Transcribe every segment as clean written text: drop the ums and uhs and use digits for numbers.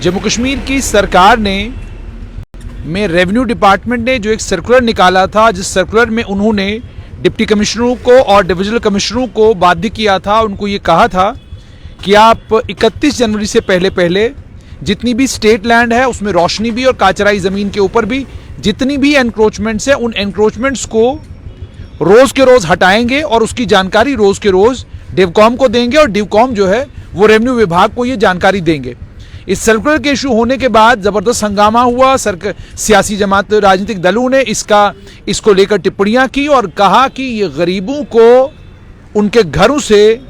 जम्मू कश्मीर की सरकार ने रेवेन्यू डिपार्टमेंट ने जो एक सर्कुलर निकाला था, जिस सर्कुलर में उन्होंने डिप्टी कमिश्नरों को और डिविजनल कमिश्नरों को बाध्य किया था, उनको ये कहा था कि आप 31 जनवरी से पहले जितनी भी स्टेट लैंड है उसमें रोशनी भी और काचराई ज़मीन के ऊपर भी जितनी भी एनक्रोचमेंट्स है उन एनक्रोचमेंट्स को रोज़ के रोज़ हटाएंगे और उसकी जानकारी रोज़ के रोज़ डिवकॉम को देंगे और डिवकॉम जो है वो रेवेन्यू विभाग को ये जानकारी देंगे। इस सर्कुलर के इशू होने के बाद ज़बरदस्त हंगामा हुआ। सियासी जमात राजनीतिक दलों ने इसको लेकर टिप्पणियां की और कहा कि ये गरीबों को उनके घरों से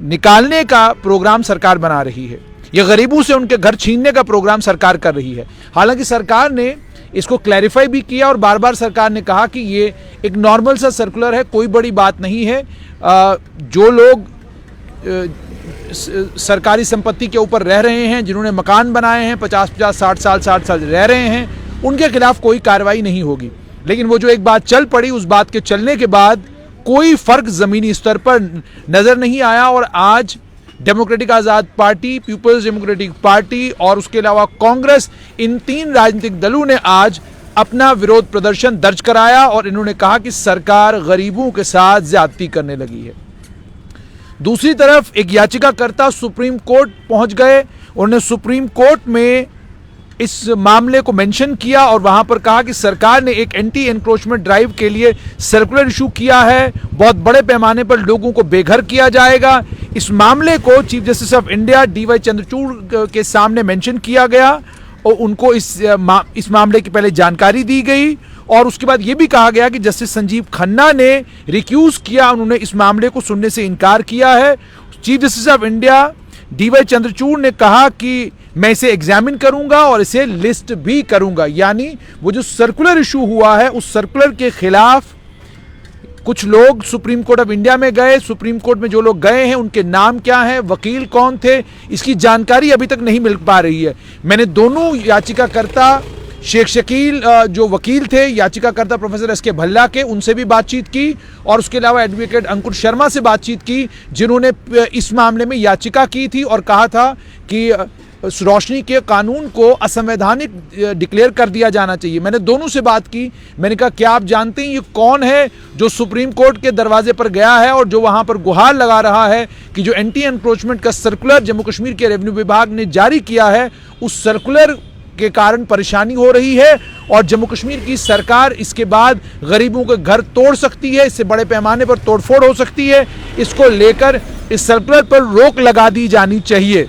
निकालने का प्रोग्राम सरकार बना रही है, ये गरीबों से उनके घर छीनने का प्रोग्राम सरकार कर रही है। हालांकि सरकार ने इसको क्लैरिफाई भी किया और बार बार सरकार ने कहा कि ये एक नॉर्मल सा सर्कुलर है, कोई बड़ी बात नहीं है। जो लोग सरकारी संपत्ति के ऊपर रह रहे हैं, जिन्होंने मकान बनाए हैं 50-50, 60 साल रह रहे हैं, उनके खिलाफ कोई कार्रवाई नहीं होगी। लेकिन वो जो एक बात चल पड़ी, उस बात के चलने के बाद कोई फर्क जमीनी स्तर पर नजर नहीं आया और आज डेमोक्रेटिक आज़ाद पार्टी, पीपल्स डेमोक्रेटिक पार्टी और उसके अलावा कांग्रेस, इन 3 राजनीतिक दलों ने आज अपना विरोध प्रदर्शन दर्ज कराया और इन्होंने कहा कि सरकार गरीबों के साथ ज्यादती करने लगी है। दूसरी तरफ एक याचिकाकर्ता सुप्रीम कोर्ट पहुंच गए। उन्होंने सुप्रीम कोर्ट में इस मामले को मेंशन किया और वहां पर कहा कि सरकार ने एक एंटी एनक्रोचमेंट ड्राइव के लिए सर्कुलर इशू किया है, बहुत बड़े पैमाने पर लोगों को बेघर किया जाएगा। इस मामले को chief justice of India DY Chandrachud के सामने मेंशन किया गया और उनको इस मामले की पहले जानकारी दी गई और उसके बाद यह भी कहा गया कि जस्टिस संजीव खन्ना ने रिक्यूज किया, उन्होंने इस मामले को सुनने से इनकार किया है। Chief justice of India DY Chandrachud ने कहा कि मैं इसे एग्जामिन करूंगा और इसे लिस्ट भी करूंगा। यानी वो जो सर्कुलर इशू हुआ है उस सर्कुलर के खिलाफ कुछ लोग सुप्रीम कोर्ट ऑफ इंडिया में गए। सुप्रीम कोर्ट में जो लोग गए हैं उनके नाम क्या हैं, वकील कौन थे, इसकी जानकारी अभी तक नहीं मिल पा रही है। मैंने दोनों याचिकाकर्ता शेख शकील जो वकील थे, याचिकाकर्ता प्रोफेसर SK भल्ला के, उनसे भी बातचीत की और उसके अलावा एडवोकेट अंकुर शर्मा से बातचीत की, जिन्होंने इस मामले में याचिका की थी और कहा था कि रोशनी के कानून को असंवैधानिक डिक्लेयर कर दिया जाना चाहिए। मैंने दोनों से बात की। मैंने कहा क्या आप जानते हैं ये कौन है जो सुप्रीम कोर्ट के दरवाजे पर गया है और जो वहां पर गुहार लगा रहा है कि जो एंटी एनक्रोचमेंट का सर्कुलर जम्मू कश्मीर के रेवेन्यू विभाग ने जारी किया है उस सर्कुलर के कारण परेशानी हो रही है और जम्मू कश्मीर की सरकार इसके बाद गरीबों के घर तोड़ सकती है, इससे बड़े पैमाने पर तोड़फोड़ हो सकती है। इसको लेकर इस सर्कुलर पर रोक लगा दी जानी चाहिए।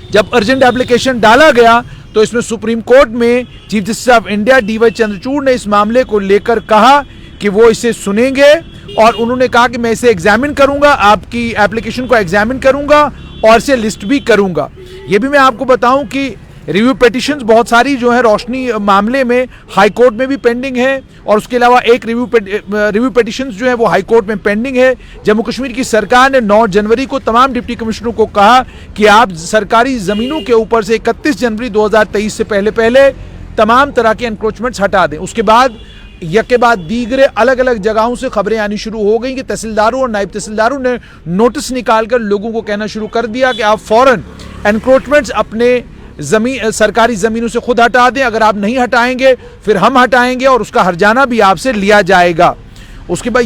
जब अर्जेंट एप्लीकेशन डाला गया तो इसमें सुप्रीम कोर्ट में chief justice of India DY Chandrachud ने इस मामले को लेकर कहा कि वो इसे सुनेंगे और उन्होंने कहा कि मैं इसे एग्जामिन करूंगा, आपकी एप्लीकेशन को एग्जामिन करूंगा और इसे लिस्ट भी करूंगा। ये भी मैं आपको बताऊं कि रिव्यू पिटिशंस बहुत सारी जो है रोशनी मामले में हाई कोर्ट में भी पेंडिंग है और उसके अलावा एक रिव्यू पिटिशंस जो है वो हाई कोर्ट में पेंडिंग है। जम्मू कश्मीर की सरकार ने 9 जनवरी को तमाम डिप्टी कमिश्नरों को कहा कि आप सरकारी ज़मीनों के ऊपर से 31 जनवरी 2023 से पहले तमाम तरह के एनक्रोचमेंट्स हटा दें। उसके बाद यक के बाद दीगरे अलग अलग जगहों से खबरें आनी शुरू हो गई कि तहसीलदारों और नायब तहसीलदारों ने नोटिस निकालकर लोगों को कहना शुरू कर दिया कि आप फौरन एनक्रोचमेंट्स अपने सरकारी ज़मीनों से खुद हटा दें, अगर आप नहीं हटाएंगे फिर हम हटाएंगे और उसका हर्जाना भी आपसे लिया जाएगा। उसके बाद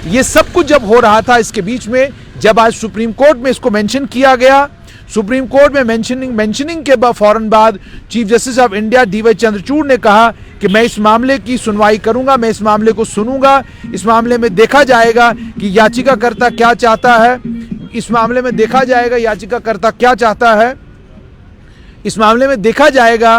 ये सब कुछ जब हो रहा था, इसके बीच में जब आज सुप्रीम कोर्ट में इसको मेंशन किया गया, सुप्रीम कोर्ट में मेंशनिंग के फौरन बाद chief justice of India DY Chandrachud ने कहा कि मैं इस मामले की सुनवाई करूंगा, मैं इस मामले को सुनूंगा, इस मामले में देखा जाएगा कि याचिकाकर्ता क्या चाहता है, इस मामले में देखा जाएगा याचिकाकर्ता क्या चाहता है, इस मामले में देखा जाएगा,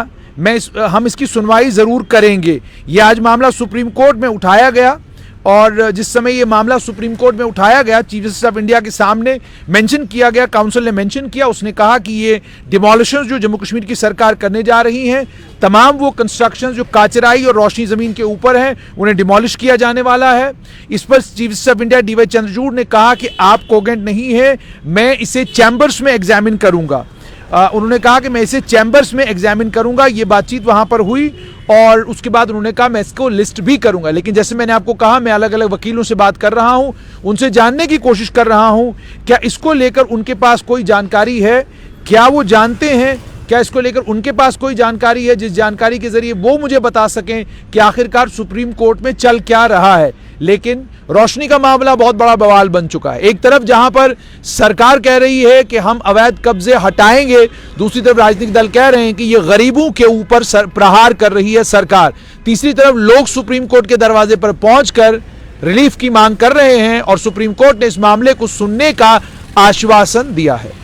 हम इसकी सुनवाई ज़रूर करेंगे। ये आज मामला सुप्रीम कोर्ट में उठाया गया और जिस समय ये मामला सुप्रीम कोर्ट में उठाया गया चीफ जस्टिस ऑफ इंडिया के सामने मेंशन किया गया, काउंसिल ने मेंशन किया, उसने कहा कि ये डिमोलिशंस जो जम्मू कश्मीर की सरकार करने जा रही हैं, तमाम वो कंस्ट्रक्शंस जो काचराई और रोशनी ज़मीन के ऊपर हैं उन्हें डिमोलिश किया जाने वाला है। इस पर chief justice of India DY Chandrachud ने कहा कि आप कोगेंट नहीं है, मैं इसे चैम्बर्स में एग्जामिन करूँगा। उन्होंने कहा कि मैं इसे चैम्बर्स में एग्जामिन करूंगा। ये बातचीत वहां पर हुई और उसके बाद उन्होंने कहा मैं इसको लिस्ट भी करूंगा। लेकिन जैसे मैंने आपको कहा, मैं अलग अलग वकीलों से बात कर रहा हूं, उनसे जानने की कोशिश कर रहा हूं क्या इसको लेकर उनके पास कोई जानकारी है क्या वो जानते हैं? क्या इसको लेकर उनके पास कोई जानकारी है जिस जानकारी के जरिए वो मुझे बता सकें कि आखिरकार सुप्रीम कोर्ट में चल क्या रहा है? लेकिन रोशनी का मामला बहुत बड़ा बवाल बन चुका है। एक तरफ जहां पर सरकार कह रही है कि हम अवैध कब्जे हटाएंगे, दूसरी तरफ राजनीतिक दल कह रहे हैं कि ये गरीबों के ऊपर प्रहार कर रही है सरकार। तीसरी तरफ लोग सुप्रीम कोर्ट के दरवाजे पर पहुंचकर रिलीफ की मांग कर रहे हैं और सुप्रीम कोर्ट ने इस मामले को सुनने का आश्वासन दिया है।